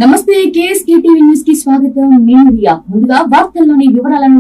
నమస్తే KSK TV news కి స్వాగతం. నేను రియా. ముందుగా వార్తల్లోని వివరాలను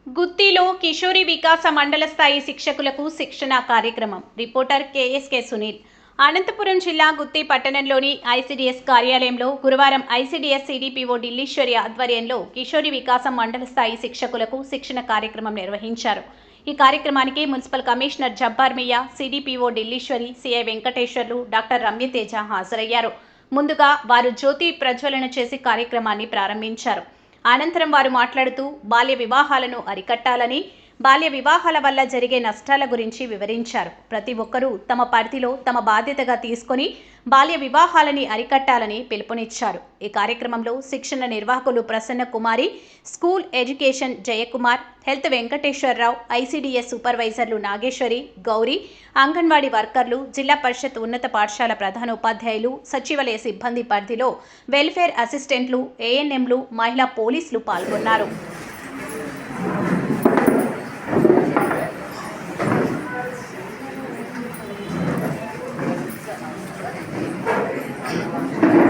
గుత్తిలో కిషోరి వికాస మండల స్థాయి శిక్షకులకు శిక్షణ కార్యక్రమం. Reporter KSK Sunil. అనంతపురం జిల్లా గుత్తి పట్టణంలోని ఐసిడిఎస్ కార్యాలయంలో గురువారం ఐసిడిఎస్ సిడిపిఓ ఢిల్లీశ్వరి ఆధ్వర్యంలో కిషోరి వికాసం మండల స్థాయి శిక్షకులకు శిక్షణ కార్యక్రమం నిర్వహించారు. ఈ కార్యక్రమానికి municipal commissioner Jabbar Miya, CDPO Dilleswari, CI Venkateswarlu, doctor Ramyateja హాజరయ్యారు. ముందుగా వారు జ్యోతి ప్రజ్వలన చేసి కార్యక్రమాన్ని ప్రారంభించారు. అనంతరం వారు మాట్లాడుతూ బాల్య వివాహాలను అరికట్టాలని, బాల్య వివాహాల వల్ల జరిగే నష్టాల గురించి వివరించారు. ప్రతి ఒక్కరూ తమ పరిధిలో తమ బాధ్యతగా తీసుకొని బాల్య వివాహాలని అరికట్టాలని పిలుపునిచ్చారు. ఈ కార్యక్రమంలో శిక్షణ నిర్వాహకులు Prasanna Kumari, school education Jayakumar, health Venkateswararao, ICDS సూపర్వైజర్లు నాగేశ్వరి, గౌరీ, అంగన్వాడీ వర్కర్లు, జిల్లా పరిషత్ ఉన్నత పాఠశాల ప్రధానోపాధ్యాయులు, సచివాలయ సిబ్బంది పరిధిలో వెల్ఫేర్ అసిస్టెంట్లు, ఏఎన్ఎంలు, మహిళా పోలీసులు పాల్గొన్నారు.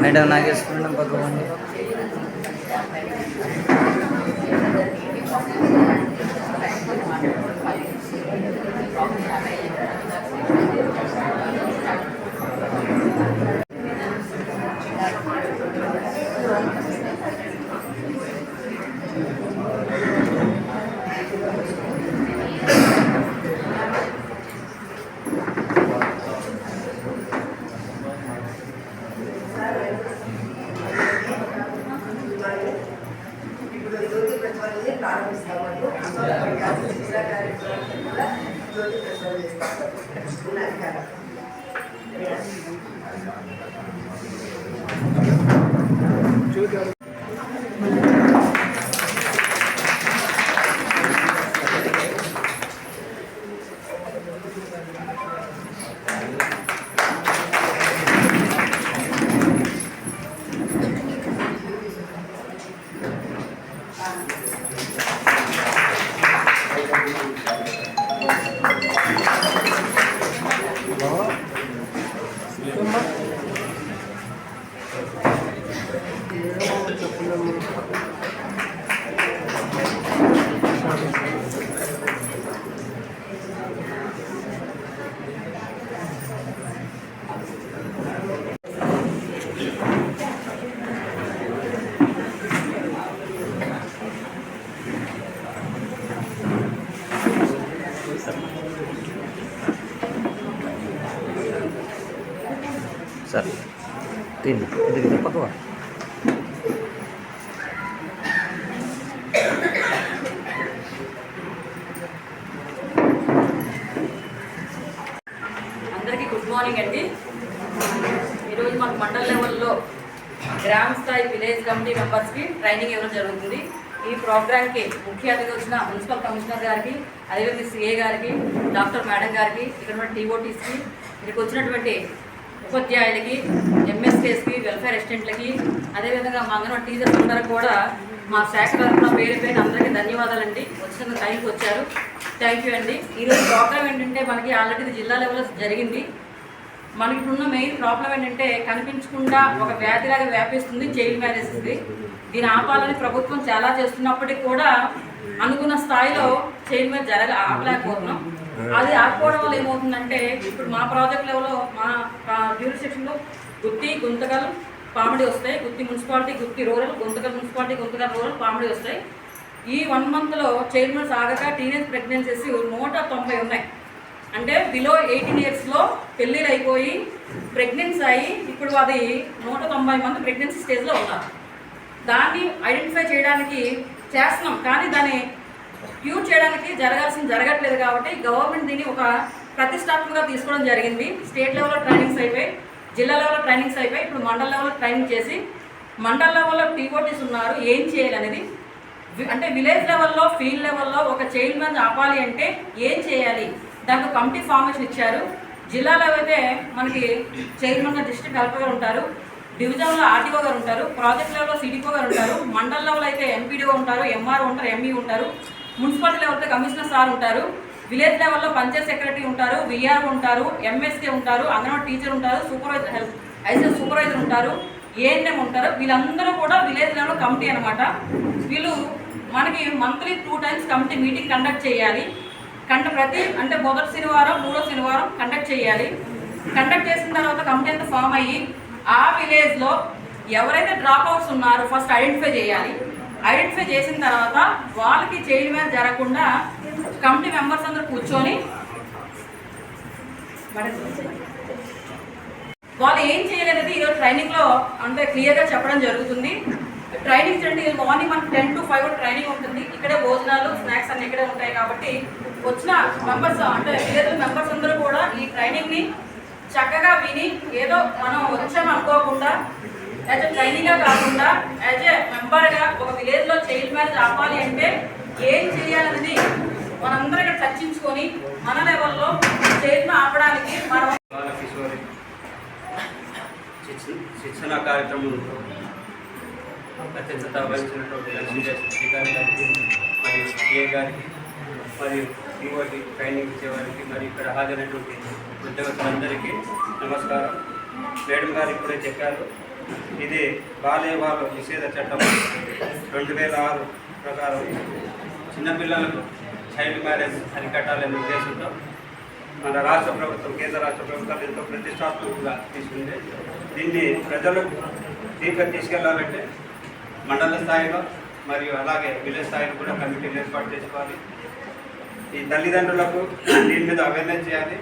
మేడం నాగేశ్వరం భగవాన్ సార్ తిండి ఇది పక్కవా అందరికీ గుడ్ మార్నింగ్ అండి. ఈరోజు మాకు మండల లెవెల్లో గ్రామ స్థాయి విలేజ్ కమిటీ మెంబర్స్కి ట్రైనింగ్ ఇవ్వడం జరుగుతుంది. ఈ ప్రోగ్రామ్కి ముఖ్య అతిథి వచ్చిన మున్సిపల్ కమిషనర్ గారికి, అదేవిధంగా సిఏ గారికి, డాక్టర్ మేడం గారికి, ఇక్కడ టీఓటీస్కి, ఇక్కడికి వచ్చినటువంటి ఉపాధ్యాయులకి, ఎంఎస్కేస్కి, వెల్ఫేర్ అసిస్టెంట్లకి, అదేవిధంగా మా అంగన్వాడీ టీచర్స్ అందరికి కూడా మా శాఖ తరఫున పేరు పేరు అందరికీ ధన్యవాదాలండి. వచ్చిన టైంకి వచ్చారు. థ్యాంక్ యూ అండి. ఈరోజు ప్రోగ్రామ్ ఏంటంటే మనకి ఆల్రెడీ జిల్లా లెవెల్లో జరిగింది. మనకి ఇప్పుడున్న మెయిన్ ప్రాబ్లం ఏంటంటే కనిపించకుండా ఒక వ్యాధిలాగా వ్యాపిస్తుంది చైల్డ్ మ్యారేజ్ది. దీన్ని ఆపాలని ప్రభుత్వం చాలా చేస్తున్నప్పటికీ కూడా అనుకున్న స్థాయిలో చైల్డ్ మ్యారేజ్ ఆపలేకపోతున్నాం. అది ఆపుకోవడం వల్ల ఏమవుతుందంటే ఇప్పుడు మా ప్రాజెక్ట్ లెవెల్లో మా జ్యూరిస్డిక్షన్లో గుత్తి, గుంతకల్, పామిడి వస్తాయి. Gooty municipality, Gooty rural, Guntakal municipality, Guntakal rural, Pamidi వస్తాయి. ఈ 1 monthలో చైల్డ్ మ్యారేజ్ ఆగక టీనేజ్ ప్రెగ్నెన్సీస్ 190 ఉన్నాయి. అంటే బిలో 18 yearsలో పెళ్ళిళ్ళు అయిపోయి ప్రెగ్నెన్సీ అయ్యి ఇప్పుడు అది 190 మంది ప్రెగ్నెన్సీ స్టేజ్లో ఉన్నారు. దాన్ని ఐడెంటిఫై చేయడానికి చేస్తున్నాం, కానీ దాన్ని క్యూర్ చేయడానికి జరగట్లేదు. కాబట్టి గవర్నమెంట్ దీన్ని ఒక ప్రతిష్టాత్మకంగా తీసుకోవడం జరిగింది. స్టేట్ లెవెల్లో ట్రైనింగ్స్ అయిపోయి, జిల్లా లెవెల్లో ట్రైనింగ్స్ అయిపోయి, ఇప్పుడు మండల లెవెల్లో ట్రైనింగ్ చేసి మండల లెవెల్లో టీఓటీస్ ఉన్నారు. ఏం చేయాలనేది అంటే విలేజ్ లెవెల్లో, ఫీల్డ్ లెవెల్లో ఒక చైల్డ్ మ్యారేజ్ ఆపాలి అంటే ఏం చేయాలి, దానికి కమిటీ ఫార్మేషన్ ఇచ్చారు. జిల్లాలో అయితే మనకి చైర్మన్గా డిస్ట్రిక్ట్ కలెక్టర్ గారు ఉంటారు, డివిజన్లో ఆర్టీఓ గారు ఉంటారు, ప్రాజెక్ట్ లెవెల్లో సిడిఓ గారు ఉంటారు, మండల లెవెల్ అయితే ఎంపీడీఓ ఉంటారు, ఎంఆర్ఓ ఉంటారు, ఎంఈ ఉంటారు, మున్సిపాలిటీ లెవెల్ అయితే కమిషనర్ సార్ ఉంటారు, విలేజ్ లెవెల్లో పంచాయత్ సెక్రటరీ ఉంటారు, విఆర్ ఉంటారు, ఎంఎస్కే ఉంటారు, అంగన్వాడీ టీచర్ ఉంటారు, సూపర్వైజర్ ఐసీఎస్ సూపర్వైజర్ ఉంటారు, ఏఎన్ఎం ఉంటారు, వీళ్ళందరూ కూడా విలేజ్ లెవెల్ కమిటీ అనమాట. వీళ్ళు మనకి monthly 2 times committee meeting conduct చేయాలి. ప్రతి అంటే మొదటి శనివారం, మూడో శనివారం కండక్ట్ చేయాలి. కండక్ట్ చేసిన తర్వాత కమిటీ అంతా ఫామ్ అయ్యి ఆ విలేజ్లో ఎవరైతే డ్రాప్ అవుట్స్ ఉన్నారో ఫస్ట్ ఐడెంటిఫై చేయాలి. ఐడెంటిఫై చేసిన తర్వాత వాళ్ళకి చైల్డ్ మ్యారేజ్ జరగకుండా కమిటీ మెంబర్స్ అందరూ కూర్చొని వాళ్ళు ఏం చేయలేదనేది ఈరోజు ట్రైనింగ్లో అంటే క్లియర్గా చెప్పడం జరుగుతుంది. ట్రైనింగ్ అంటే మార్నింగ్ మనకు 10 to 5 ట్రైనింగ్ ఉంటుంది. ఇక్కడే భోజనాలు, స్నాక్స్ అన్నీ ఇక్కడే ఉంటాయి. కాబట్టి వచ్చిన మెంబర్స్ అంటే విలేజ్ మెంబర్స్ అందరూ కూడా ఈ ట్రైనింగ్ని చక్కగా విని ఏదో మనం వచ్చాం అనుకోకుండా యాజ్ ఎ ట్రైనింగ్గా కాకుండా యాజ్ ఎ మెంబర్గా ఒక విలేజ్లో చైల్డ్ మ్యారేజ్ ఆపాలి అంటే ఏం చేయాలనేది మనందరం ఇక్కడ చర్చించుకొని మన లెవెల్లో చైల్డ్ ఆపడానికి మనం బాలకిషోరి శిక్షణ కార్యక్రమంలో అత్యంత వహించినటువంటి లక్ష్మీదేవి గారికి మరియు ఏ గారికి మరియు ఈఓటి ట్రైనింగ్ ఇచ్చేవారికి మరియు ఇక్కడ హాజరైనటువంటి ఉద్యోగస్తులందరికీ నమస్కారం. మేడం గారు ఇప్పుడే చెప్పారు, ఇది బాల్య బాల నిషేధ చట్టం 2006 ప్రకారం చిన్నపిల్లలకు చైల్డ్ మ్యారేజ్ అరికట్టాలనే ఉద్దేశంతో మన రాష్ట్ర ప్రభుత్వం, కేంద్ర రాష్ట్ర ప్రభుత్వాలు ఎంతో ప్రతిష్టాత్మకంగా తీసుకుంది. దీన్ని ప్రజలకు దీనికి తీసుకెళ్లాలంటే మండల స్థాయిలో మరియు అలాగే విలేజ్ స్థాయిలో కూడా కమిటీలు ఏర్పాటు చేసుకోవాలి. ఈ తల్లిదండ్రులకు దీని మీద అవేర్నెస్ చేయాలి.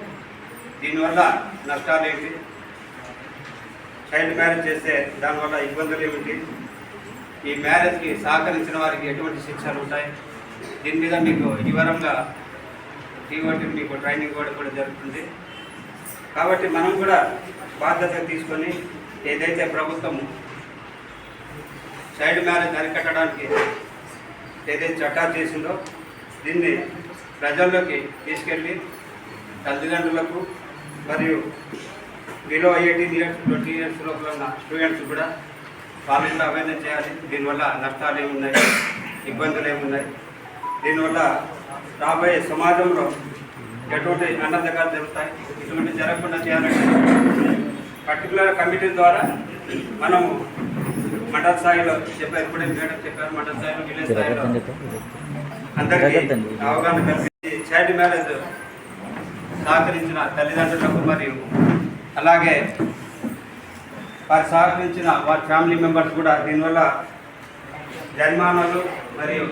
దీనివల్ల నష్టాలు ఏంటి, చైల్డ్ మ్యారేజ్ చేస్తే దానివల్ల ఇబ్బందులు ఏమిటి, ఈ మ్యారేజ్కి సహకరించిన వారికి ఎటువంటి శిక్షలు ఉంటాయి, దీని మీద మీకు వివరంగా టీఓటీ మీకు ట్రైనింగ్ కూడా జరుగుతుంది. కాబట్టి మనం కూడా బాధ్యత తీసుకొని ఏదైతే ప్రభుత్వం చైల్డ్ మ్యారేజ్ అరికట్టడానికి ఏదైతే చట్టాలు చేసిందో దీన్ని ప్రజల్లోకి తీసుకెళ్ళి తల్లిదండ్రులకు మరియు బిలో 18 years 20 years లోపల ఉన్న స్టూడెంట్స్ కూడా వాళ్ళు కూడా అవేర్నెస్ చేయాలి. దీనివల్ల నష్టాలు ఏమున్నాయి, ఇబ్బందులు ఏమున్నాయి, దీనివల్ల రాబోయే సమాజంలో ఎటువంటి అన్నదగాలు జరుగుతాయి, ఇటువంటి జరగకుండా చేయాలంటే పర్టికులర్ కమిటీ ద్వారా మనము మండల స్థాయిలో చెప్పారు, ఇప్పుడే మేడం చెప్పారు, మండల స్థాయిలో విలేజ్ స్థాయిలో అందరికీ అవగాహన కల్పించి చైల్డ్ మ్యారేజ్ సహకరించిన తల్లిదండ్రులకు మరియు అలాగే వారు సహకరించిన వారి ఫ్యామిలీ మెంబర్స్ కూడా దీనివల్ల జరిమానాలు మరియు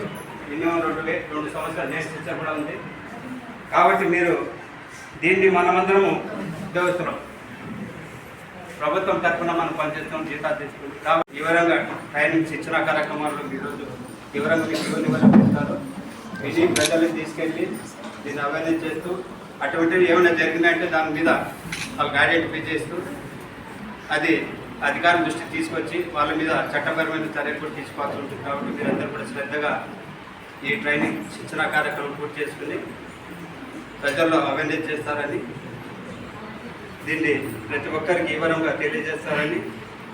మినిమం 2 సంవత్సరాల జైలు శిక్ష కూడా ఉంది. కాబట్టి మీరు దీన్ని మనమందరము ఉద్యోగస్తులం, ప్రభుత్వం తరఫున మనం పనిచేస్తాం, జీతాలు తీసుకుంటాం. కాబట్టి వివరంగా ట్రైనింగ్ శిక్షణ కార్యక్రమాల్లో ఈరోజు వివరంగా మీకు ఇస్తారు. విని ప్రజలకు తీసుకెళ్ళి దీన్ని అవేర్నెస్ చేస్తూ అటువంటివి ఏమైనా జరిగిందంటే దాని మీద వాళ్ళకి ఐడెంటిఫై చేస్తూ అది అధికారుల దృష్టికి తీసుకొచ్చి వాళ్ళ మీద చట్టపరమైన చర్యలు కూడా తీసుకోవాల్సి ఉంటుంది. కాబట్టి మీరందరూ కూడా శ్రద్ధగా ఈ ట్రైనింగ్ శిక్షణ కార్యక్రమం పూర్తి చేసుకుని ప్రజల్లో అవేర్నెస్ చేస్తారని, దీన్ని ప్రతి ఒక్కరికి వివరంగా తెలియజేస్తారని,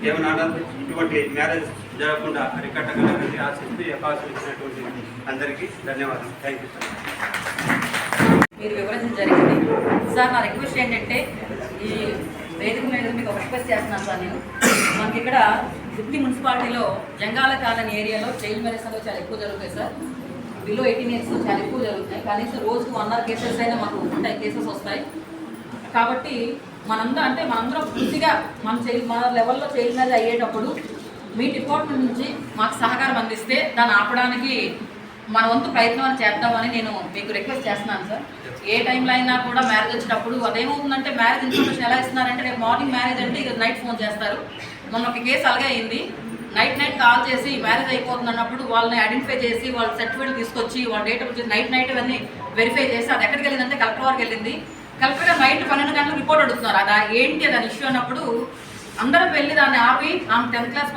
ఏమైనా ఇటువంటి మ్యారేజ్ జరగకుండా అరికట్టగలరని ఆశిస్తూ అవకాశం ఇచ్చినటువంటి అందరికీ ధన్యవాదాలు. Thank you sir. మీరు వివరించడం జరిగింది సార్. నా రిక్వెస్ట్ ఏంటంటే ఈ వేదిక మీద మీకు ఒక రిక్వెస్ట్ చేస్తున్నాను సార్. మనకి ఇక్కడ గుత్తి మున్సిపాలిటీలో జంగాల కాలనీ ఏరియాలో చైల్డ్ మ్యారేజ్ అనేది చాలా ఎక్కువ జరుగుతాయి సార్. బిలో 18 years చాలా ఎక్కువ జరుగుతాయి. కనీసం రోజుకు 100 కేసెస్ అయినా మాకు ఉంటాయి, కేసెస్ వస్తాయి. కాబట్టి మనందరం పూర్తిగా మన లెవెల్లో చైల్డ్ మ్యారేజ్ అయ్యేటప్పుడు మీ డిపార్ట్మెంట్ నుంచి మాకు సహకారం అందిస్తే దాన్ని ఆపడానికి మన వంతు ప్రయత్నం చేద్దామని నేను మీకు రిక్వెస్ట్ చేస్తున్నాను సార్. ఏ టైంలో అయినా కూడా మ్యారేజ్ వచ్చేటప్పుడు అదేమవుతుందంటే మ్యారేజ్ ఇన్ఫర్మేషన్ ఎలా ఇస్తున్నారంటే రేపు మార్నింగ్ మ్యారేజ్ అంటే ఇక నైట్ ఫోన్ చేస్తారు. మొన్న ఒక కేసు అలాగే అయింది. నైట్ కాల్ చేసి మ్యారేజ్ అయిపోతుంది అన్నప్పుడు వాళ్ళని ఐడెంటిఫై చేసి వాళ్ళ సర్టిఫికేట్ తీసుకొచ్చి వాళ్ళ డేట్ వచ్చి నైట్ అవన్నీ వెరిఫై చేసి అది ఎక్కడికి వెళ్ళిందంటే కలెక్టర్ వరకు వెళ్ళింది. కలెక్టర్ గారు నైట్ 12 గంటలకు రిపోర్ట్ అడుగుతున్నారు. అది ఏంటి దాని ఇష్యూ అన్నప్పుడు అందరం వెళ్ళి దాన్ని ఆపి ఆమె 10th class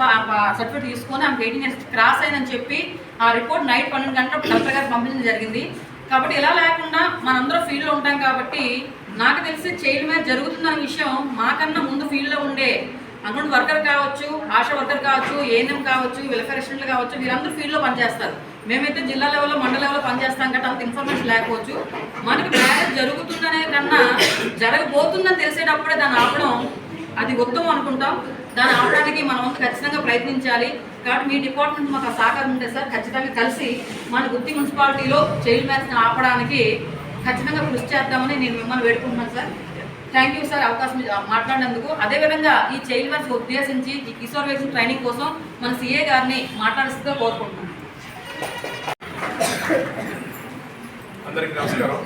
సర్టిఫికేట్ తీసుకొని ఆమె 18 years క్రాస్ అయిందని చెప్పి ఆ రిపోర్ట్ నైట్ 12 గంటలకు కలెక్టర్ గారు పంపించడం జరిగింది. కాబట్టి ఇలా లేకుండా మనందరం ఫీల్డ్లో ఉంటాం. కాబట్టి నాకు తెలిసి చైల్డ్ మ్యారేజ్ జరుగుతుందనే విషయం మాకన్నా ముందు ఫీల్డ్లో ఉండే అంగన్వాడీ వర్కర్ కావచ్చు, ఆశా వర్కర్ కావచ్చు, ఏఎన్ఎం కావచ్చు, వెల్ఫేర్ అసిస్టెంట్లు కావచ్చు, వీరందరూ ఫీల్డ్లో పనిచేస్తారు. మేమైతే జిల్లా లెవెల్లో మండల లెవెల్లో పనిచేస్తాం కాబట్టి అంత ఇన్ఫర్మేషన్ లేకపోవచ్చు. మనకి మ్యారేజ్ జరుగుతుందనే కన్నా జరగబోతుందని తెలిసేటప్పుడే దాన్ని ఆపడం అది ఉత్తమం అనుకుంటాం. దాన్ని ఆపడానికి మనం ఖచ్చితంగా ప్రయత్నించాలి. కాబట్టి మీ డిపార్ట్మెంట్ మాకు సహకారం ఉంటే సార్ ఖచ్చితంగా కలిసి మన గుత్తి మున్సిపాలిటీలో చైల్డ్ మ్యారేజ్ని ఆపడానికి ఖచ్చితంగా కృషి చేద్దామని నేను మిమ్మల్ని వేడుకుంటున్నాను సార్. థ్యాంక్ యూ సార్ అవకాశం మాట్లాడినందుకు. అదేవిధంగా ఈ చైల్డ్ మ్యారేజ్ ఉద్దేశించి ఈ కిషోర్ వేసిన ట్రైనింగ్ కోసం మన సిఏ గారిని మాట్లాడిస్తూ కోరుకుంటున్నాను. అందరికీ నమస్కారం.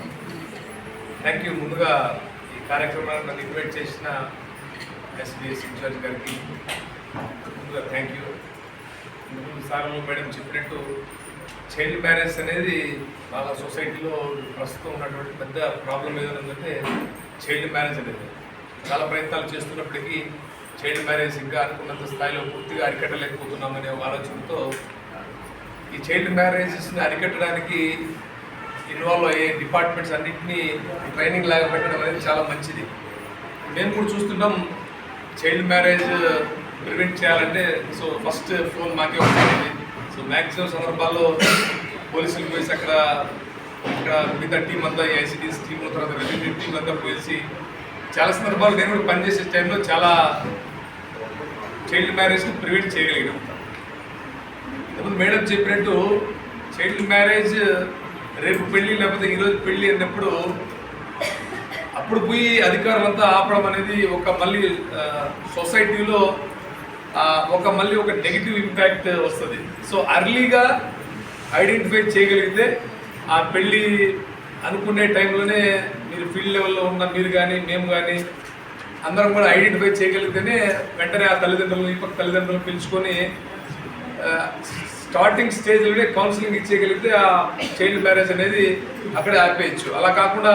Thank you. ముందుగా ఈ కార్యక్రమాన్ని నన్ను ఇన్వైట్ చేసిన ఎస్డిఎస్ ఇన్ఛార్జ్ గారికి ముందుగా థ్యాంక్ యూ. సార్లు మేడం చెప్పినట్టు చైల్డ్ మ్యారేజ్ అనేది బాగా సొసైటీలో ప్రస్తుతం ఉన్నటువంటి పెద్ద ప్రాబ్లం ఏదైనా ఉందంటే చైల్డ్ మ్యారేజ్ అనేది. చాలా ప్రయత్నాలు చేస్తున్నప్పటికీ చైల్డ్ మ్యారేజ్ ఇంకా అనుకున్నంత స్థాయిలో పూర్తిగా అరికట్టలేకపోతున్నామనే ఆలోచనతో ఈ చైల్డ్ మ్యారేజెస్ని అరికట్టడానికి ఇన్వాల్వ్ అయ్యే డిపార్ట్మెంట్స్ అన్నింటినీ ట్రైనింగ్ లాగా పెట్టడం అనేది చాలా మంచిది. మేము కూడా చూస్తున్నాం చైల్డ్ మ్యారేజ్ ప్రివెంట్ చేయాలంటే సో ఫస్ట్ ఫోన్ మాకే ఉంటుంది. సో మ్యాక్సిమం సందర్భాల్లో పోలీసులు పోయేసి అక్కడ మిగతా టీం అంతా ఐసిడిఎస్ టీం తర్వాత రెవెన్యూ టీం అంతా పోయేసి చాలా సందర్భాలు నేను కూడా పనిచేసే టైంలో చాలా చైల్డ్ మ్యారేజ్ని ప్రివెంట్ చేయగలిగాం. ఇంతకుముందు మేడం చెప్పినట్టు చైల్డ్ మ్యారేజ్ రేపు పెళ్ళి లేకపోతే ఈరోజు పెళ్ళి అన్నప్పుడు అప్పుడు పోయి అధికారులంతా ఆపడం అనేది ఒక మళ్ళీ సొసైటీలో మళ్ళీ ఒక నెగిటివ్ ఇంపాక్ట్ వస్తుంది. సో అర్లీగా ఐడెంటిఫై చేయగలిగితే ఆ పెళ్ళి అనుకునే టైంలోనే మీరు ఫీల్డ్ లెవెల్లో ఉన్న మీరు కానీ మేము కానీ అందరం కూడా ఐడెంటిఫై చేయగలిగితేనే వెంటనే ఆ తల్లిదండ్రులను ఈ పక్క తల్లిదండ్రులను పిలుచుకొని స్టార్టింగ్ స్టేజ్లోనే కౌన్సిలింగ్ ఇచ్చేయగలిగితే ఆ చైల్డ్ మ్యారేజ్ అనేది అక్కడే ఆపేయచ్చు. అలా కాకుండా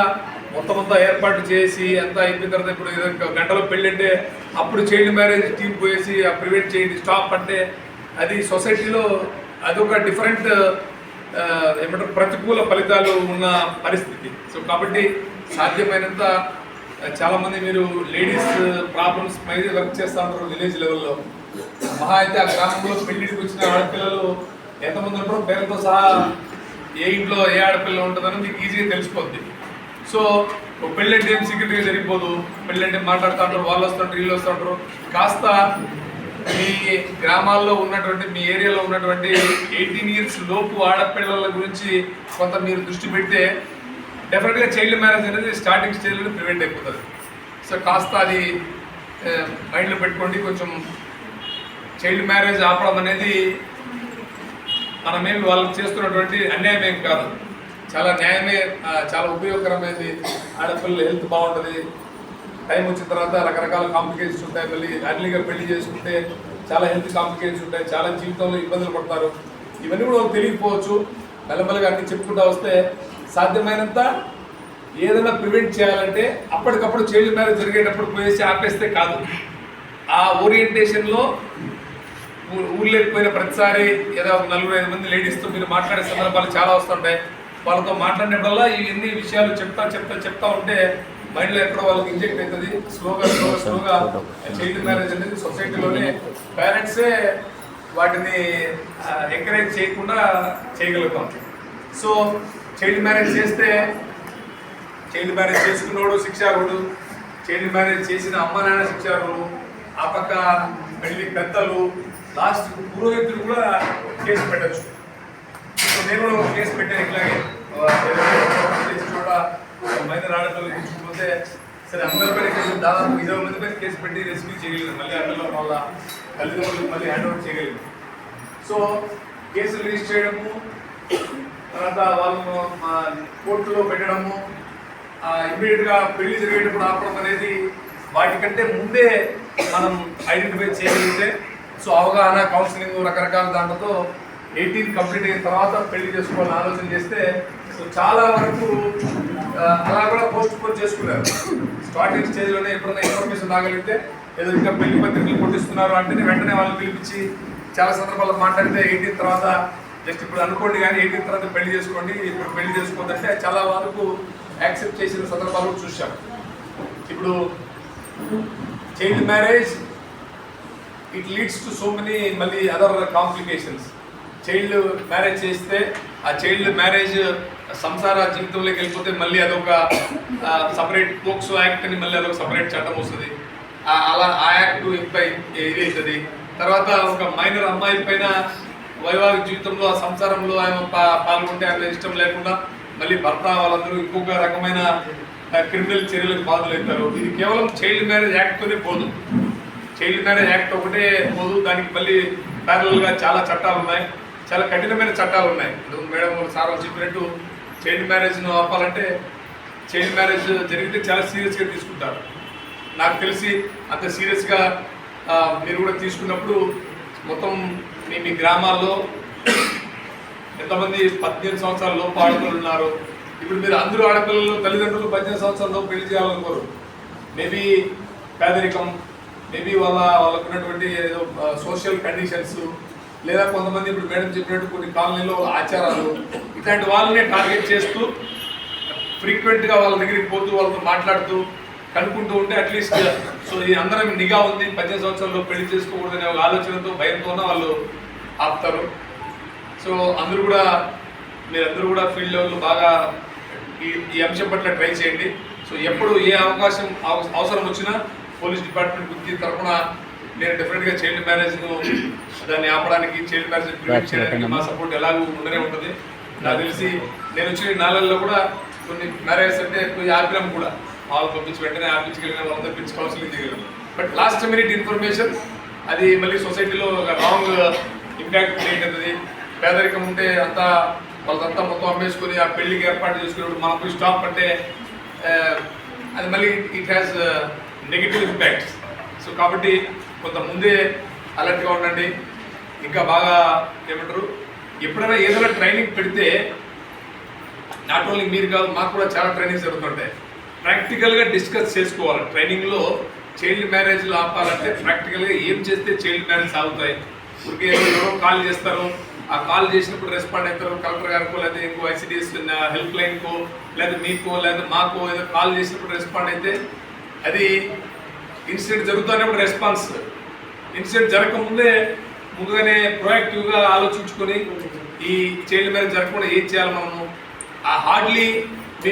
మొత్తం ఏర్పాటు చేసి అంతా అయిపోయిన తర్వాత ఇప్పుడు ఏదో గంటలో పెళ్ళి అంటే అప్పుడు చైల్డ్ మ్యారేజ్ టీం పోయేసి ప్రివెంట్ చేయండి స్టాప్ అంటే అది సొసైటీలో అదొక డిఫరెంట్ ఏమంటారు ప్రతికూల ఫలితాలు ఉన్న పరిస్థితి. సో కాబట్టి సాధ్యమైనంత చాలామంది మీరు లేడీస్ ప్రాబ్లమ్స్ మీద వర్క్ చేస్తూ ఉంటారు విలేజ్ లెవెల్లో. మహా అయితే ఆ గ్రామంలో పెళ్లికి వచ్చిన ఆడపిల్లలు ఎంతమంది ఉంటారో పేరుతో సహా ఏ ఇంట్లో ఏ ఆడపిల్ల ఉంటుందని మీకు ఈజీగా తెలిసిపోద్ది. సో పెళ్ళి అంటే ఏం సీక్రెట్గా జరిగిపోదు. పెళ్ళి అంటే మాట్లాడుతూ ఉంటారు, వాళ్ళు వస్తుంటారు, వీళ్ళు వస్తుంటారు. కాస్త మీ గ్రామాల్లో ఉన్నటువంటి మీ ఏరియాలో ఉన్నటువంటి 18 years లోపు ఆడపిల్లల గురించి కొంత మీరు దృష్టి పెడితే డెఫినెట్గా చైల్డ్ మ్యారేజ్ అనేది స్టార్టింగ్ స్టేజ్లో ప్రివెంట్ అయిపోతుంది. సో కాస్త అది మైండ్లో పెట్టుకోండి. కొంచెం చైల్డ్ మ్యారేజ్ ఆపడం అనేది మనమేమి వాళ్ళకి చేస్తున్నటువంటి అన్యాయం ఏం కాదు, చాలా న్యాయమే, చాలా ఉపయోగకరమైనది. ఆడపిల్లల హెల్త్ బాగుంటుంది. టైం వచ్చిన తర్వాత రకరకాల కాంప్లికేషన్స్ ఉంటాయి. మళ్ళీ అర్లీగా పెళ్లి చేసుకుంటే చాలా హెల్త్ కాంప్లికేషన్స్ ఉంటాయి, చాలా జీవితంలో ఇబ్బందులు పడతారు. ఇవన్నీ కూడా వాళ్ళకి తెలియకపోవచ్చు. మెల్లమెల్లగా అన్ని చెప్పుకుంటూ వస్తే సాధ్యమైనంత ఏదైనా ప్రివెంట్ చేయాలంటే అప్పటికప్పుడు చైల్డ్ మ్యారేజ్ జరిగేటప్పుడు పోయేసి ఆపేస్తే కాదు. ఆ ఓరియంటేషన్లో ఊళ్ళోకి పోయిన ప్రతిసారి ఏదో 4-5 మంది లేడీస్తో మీరు మాట్లాడే సందర్భాలు చాలా వస్తుంటాయి. వాళ్ళతో మాట్లాడినప్పుడల్లా ఇవన్నీ విషయాలు చెప్తా ఉంటే మైండ్లో ఎక్కడో వాళ్ళకి ఇంజెక్ట్ అవుతుంది. స్లోగా చైల్డ్ మ్యారేజ్ అనేది సొసైటీలోనే పేరెంట్సే వాటిని ఎంకరేజ్ చేయకుండా చేయగలుగుతాం. సో చైల్డ్ మ్యారేజ్ చేస్తే చైల్డ్ మ్యారేజ్ చేసుకున్నోడు శిక్షార్హుడు, చైల్డ్ మ్యారేజ్ చేసిన అమ్మ నాన్న శిక్షార్హుడు, ఆ పక్క పెళ్లి పెద్దలు, లాస్ట్ పురోహితులు కూడా కేసు పెట్టచ్చు. సో నేను కూడా ఒక కేసు పెట్టాను ఇట్లాగే చోట మైనర్ ఆడపిల్లలు తీసుకుపోతే సరే అందరి పైన కేసు దాదాపు 20 మంది పైన కేసు పెట్టి రెస్క్యూ చేయగలిగారు. మళ్ళీ ఆ పిల్లల వల్ల తల్లిదండ్రులకు మళ్ళీ హ్యాండ్ ఓవర్ చేయగలిగారు. సో కేసులు రిజిస్టర్ చేయడము, తర్వాత వాళ్ళను కోర్టులో పెట్టడము, ఇమ్మీడియట్గా పెళ్లి జరిగేటప్పుడు ఆపడం అనేది వాటికంటే ముందే మనం ఐడెంటిఫై చేయగలిగితే, సో అవగాహన కౌన్సిలింగ్ రకరకాల దాంట్లో 18 కంప్లీట్ అయిన తర్వాత పెళ్లి చేసుకోవాలని ఆలోచన చేస్తే సో చాలా వరకు అలా కూడా పోస్ట్ పోన్ చేసుకున్నారు. స్టార్టింగ్ స్టేజ్లోనే ఎప్పుడైనా ఇన్ఫర్మేషన్ రాగలిగితే ఏదో ఇంకా పెళ్లి పత్రికలు కొట్టిస్తున్నారు అంటేనే వెంటనే వాళ్ళని పిలిపించి చాలా సందర్భాల్లో మాట్లాడితే 18 తర్వాత జస్ట్ ఇప్పుడు అనుకోండి కానీ 18 తర్వాత పెళ్లి చేసుకోండి, ఇప్పుడు పెళ్లి చేసుకోవద్దంటే చాలా వరకు యాక్సెప్ట్ చేసిన సందర్భాలు చూసాం. ఇప్పుడు child marriage it leads to so many మళ్ళీ అదర్ కాంప్లికేషన్స్. చైల్డ్ మ్యారేజ్ చేస్తే ఆ చైల్డ్ మ్యారేజ్ సంసార జీవితంలోకి వెళ్ళిపోతే మళ్ళీ అదొక సపరేట్ పోక్సో యాక్ట్ అని మళ్ళీ అదొక సపరేట్ చట్టం వస్తుంది. అలా ఆ యాక్ట్ ఇంత ఇది అవుతుంది. తర్వాత ఒక మైనర్ అమ్మాయి పైన వైవాహిక జీవితంలో ఆ సంసారంలో ఆయన పాల్గొంటే ఆయన ఇష్టం లేకుండా మళ్ళీ భర్త వాళ్ళందరూ ఇంకొక రకమైన క్రిమినల్ చర్యలకు బాధ్యులవుతారు. ఇది కేవలం చైల్డ్ మ్యారేజ్ యాక్ట్తోనే పోదు. చైల్డ్ మ్యారేజ్ యాక్ట్ ఒకటే పోదు, దానికి మళ్ళీ ప్యారల్గా చాలా చట్టాలు ఉన్నాయి, చాలా కఠినమైన చట్టాలు ఉన్నాయి. మేడం సార్ చెప్పినట్టు చైల్డ్ మ్యారేజ్ను ఆపాలంటే చైల్డ్ మ్యారేజ్ జరిగితే చాలా సీరియస్గా తీసుకుంటారు. నాకు తెలిసి అంత సీరియస్గా మీరు కూడా తీసుకున్నప్పుడు మొత్తం మీ గ్రామాల్లో ఎంతమంది 18 సంవత్సరాల లోపు ఆడపిల్లలు ఉన్నారు. ఇప్పుడు మీరు అందరూ ఆడపిల్లలు తల్లిదండ్రులు 18 సంవత్సరాల లోపు పెళ్లి చేయాలనుకోరు. మేబీ పేదరికం, మేబీ వాళ్ళకు ఉన్నటువంటి ఏదో సోషల్ కండిషన్స్, లేదా కొంతమంది ఇప్పుడు మేడం చెప్పినట్టు కొన్ని కాలనీలో ఆచారాలు, ఇట్లాంటి వాళ్ళనే టార్గెట్ చేస్తూ ఫ్రీక్వెంట్గా వాళ్ళ దగ్గరికి పోతూ వాళ్ళతో మాట్లాడుతూ కనుక్కుంటూ ఉంటే అట్లీస్ట్ సో ఈ అందరం నిఘా ఉంది, 18 సంవత్సరాల్లో పెళ్లి చేసుకోకూడదనే ఒక ఆలోచనతో భయంతోనే వాళ్ళు ఆపుతారు. సో మీరందరూ కూడా ఫీల్డ్ లెవెల్లో బాగా ఈ అంశం పట్ల ట్రై చేయండి. సో ఎప్పుడు ఏ అవసరం వచ్చినా పోలీస్ డిపార్ట్మెంట్ గుర్తి తరఫున నేను డెఫినెట్గా చైల్డ్ మ్యారేజ్ను దాన్ని ఆపడానికి, చైల్డ్ మ్యారేజ్ ప్రివెంట్ చేయడానికి మా సపోర్ట్ ఎలాగూ ఉండనే ఉంటుంది. నాకు తెలిసి నేను వచ్చిన 4 నెలల్లో కూడా కొన్ని మ్యారేజ్ అంటే ఆపినాం కూడా, వాళ్ళు పంపించి వెంటనే ఆపించగలిగిన, వాళ్ళందరూ పిలిచి కౌన్సిలింగ్ చేయగలిగాం. బట్ లాస్ట్ మినిట్ ఇన్ఫర్మేషన్ అది మళ్ళీ సొసైటీలో ఒక రాంగ్ ఇంపాక్ట్ క్రియేట్ అవుతుంది. పేదరికం ఉంటే వాళ్ళంతా మొత్తం అమ్మేసుకొని ఆ పెళ్లికి ఏర్పాటు చేసుకున్నప్పుడు మనకు స్టాప్ అంటే అది మళ్ళీ it has negative impacts. So కాబట్టి కొంత ముందే అలర్ట్గా ఉండండి. ఇంకా బాగా ఏమంటారు, ఎప్పుడైనా ఏదైనా ట్రైనింగ్ పెడితే నాట్ ఓన్లీ మీరు కాదు, మాకు కూడా చాలా ట్రైనింగ్స్ జరుగుతుంటాయి. ప్రాక్టికల్గా డిస్కస్ చేసుకోవాలి. ట్రైనింగ్లో చైల్డ్ మ్యారేజ్లు ఆపాలంటే ప్రాక్టికల్గా ఏం చేస్తే చైల్డ్ మ్యారేజ్ ఆగుతాయి. ఊరికే ఎవరో కాల్ చేస్తారు, ఆ కాల్ చేసినప్పుడు రెస్పాండ్ అవుతారు, కలెక్టర్ గారికో లేదా ఇంకో ఐసిడిఎస్ హెల్ప్ లైన్కో లేదా మీకో లేదా మాకో ఏదో కాల్ చేసినప్పుడు రెస్పాండ్ అయితే అది ఇన్సిడెంట్ జరుగుతున్నప్పుడు రెస్పాన్స్. ఇన్సిడెంట్ ముందుగానే ప్రొయాక్టివ్గా ఆలోచించుకొని ఈ చైల్డ్ మ్యారేజ్ జరగకుండా ఏం చేయాలి మనము. ఆ హార్డ్లీ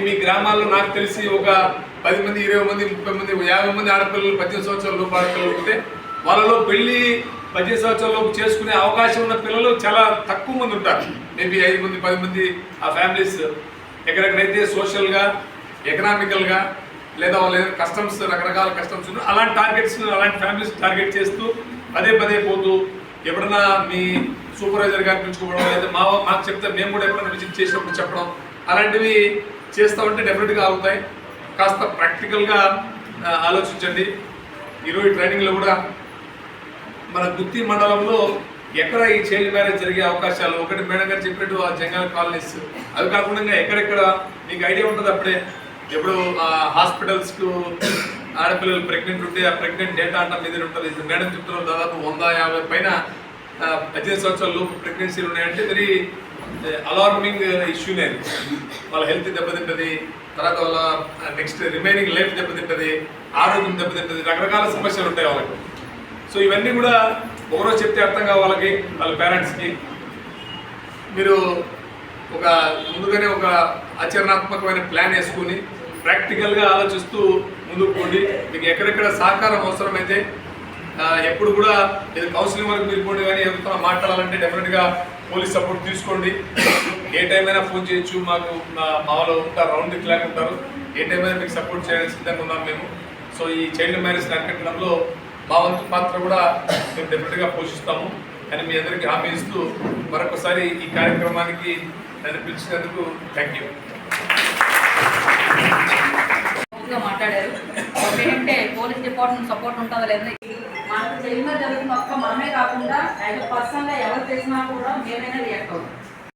మీ గ్రామాల్లో నాకు తెలిసి ఒక 10 మంది, 20 మంది, 30 మంది, 50 మంది ఆడపిల్లలు 18 సంవత్సరాల లోపు ఆడపిల్లలు ఉంటే వాళ్ళలో పెళ్లి 18 సంవత్సరాల లోపు చేసుకునే అవకాశం ఉన్న పిల్లలు చాలా తక్కువ మంది ఉంటారు. మేబీ 5 మంది, 10 మంది ఆ ఫ్యామిలీస్. ఎక్కడెక్కడైతే సోషల్గా, ఎకనామికల్గా లేదా వాళ్ళు ఏదైనా కస్టమ్స్, రకరకాల కస్టమ్స్ ఉన్నాయి, అలాంటి టార్గెట్స్, అలాంటి ఫ్యామిలీస్ టార్గెట్ చేస్తూ పదే పోతూ ఎప్పుడన్నా మీ సూపర్వైజర్ గారిని పిలుచుకోవడం లేదా మాకు చెప్తే మేము కూడా ఎప్పుడైనా విజిట్ చేసినప్పుడు చెప్పడం, అలాంటివి చేస్తూ ఉంటే డెఫినెట్గా అవుతాయి. కాస్త ప్రాక్టికల్గా ఆలోచించండి. ఈరోజు ట్రైనింగ్లో కూడా మన గుత్తి మండలంలో ఎక్కడ ఈ చైల్డ్ మ్యారేజ్ జరిగే అవకాశాలు, ఒకటి మేడం గారు చెప్పినట్టు ఆ జంగల్ కాలనీస్, అవి కాకుండా ఎక్కడెక్కడ మీకు ఐడియా ఉంటుంది. అప్పుడే ఎప్పుడు హాస్పిటల్స్కు ఆడపిల్లలు ప్రెగ్నెంట్ ఉంటే ఆ ప్రెగ్నెంట్ డేటా అంట మీద ఉంటుంది. మేడం చెప్తున్నారు దాదాపు 150 పైన 18 సంవత్సరాల లోపు ప్రెగ్నెన్సీలు ఉన్నాయంటే వెరీ అలార్మింగ్ ఇష్యూనే. వాళ్ళ హెల్త్ దెబ్బతింటుంది, తర్వాత వాళ్ళ నెక్స్ట్ రిమైనింగ్ లైఫ్ దెబ్బతింటుంది, ఆరోగ్యం దెబ్బతింటుంది, రకరకాల సమస్యలు ఉంటాయి వాళ్ళకి. సో ఇవన్నీ కూడా ఒకరోజు చెప్తే అర్థం కావాలి వాళ్ళకి, వాళ్ళ పేరెంట్స్కి. మీరు ముందుగానే ఒక ఆచరణాత్మకమైన ప్లాన్ వేసుకుని ప్రాక్టికల్గా ఆలోచిస్తూ ముందుకు పోండి. మీకు ఎక్కడెక్కడ సహకారం అవసరమైతే ఎప్పుడు కూడా ఇది కౌన్సిలింగ్ వరకు మీరు పోండి, కానీ ఎవరితో మాట్లాడాలంటే డెఫినెట్గా పోలీస్ సపోర్ట్ తీసుకోండి. ఏ టైం అయినా ఫోన్ చేయొచ్చు, మాకు మా వాళ్ళు ఉంటారు, రౌండ్ ది క్లాక్ ఉంటారు, ఏ టైం అయినా మీకు సపోర్ట్ చేయడానికి సిద్ధంగా ఉన్నాం మేము. సో ఈ చైల్డ్ మ్యారేజ్ అరికట్టడంలో మా వంతు పాత్ర కూడా మేము డెఫినెట్గా పోషిస్తాము అని మీ అందరికీ హామీ ఇస్తూ మరొకసారి ఈ కార్యక్రమానికి నన్ను పిలిచినందుకు థ్యాంక్ యూ. మాట్లాడారు ఏంటంటే పోలీస్ డిపార్ట్మెంట్ సపోర్ట్ ఉంటుందా లేదా, మనకు జరిగిన జరుగుతున్న ఒక్క మనమే కాకుండా యాజ్ పర్సన్గా ఎవరు చేసినా కూడా మేమైనా రియాక్ట్ అవుతాం.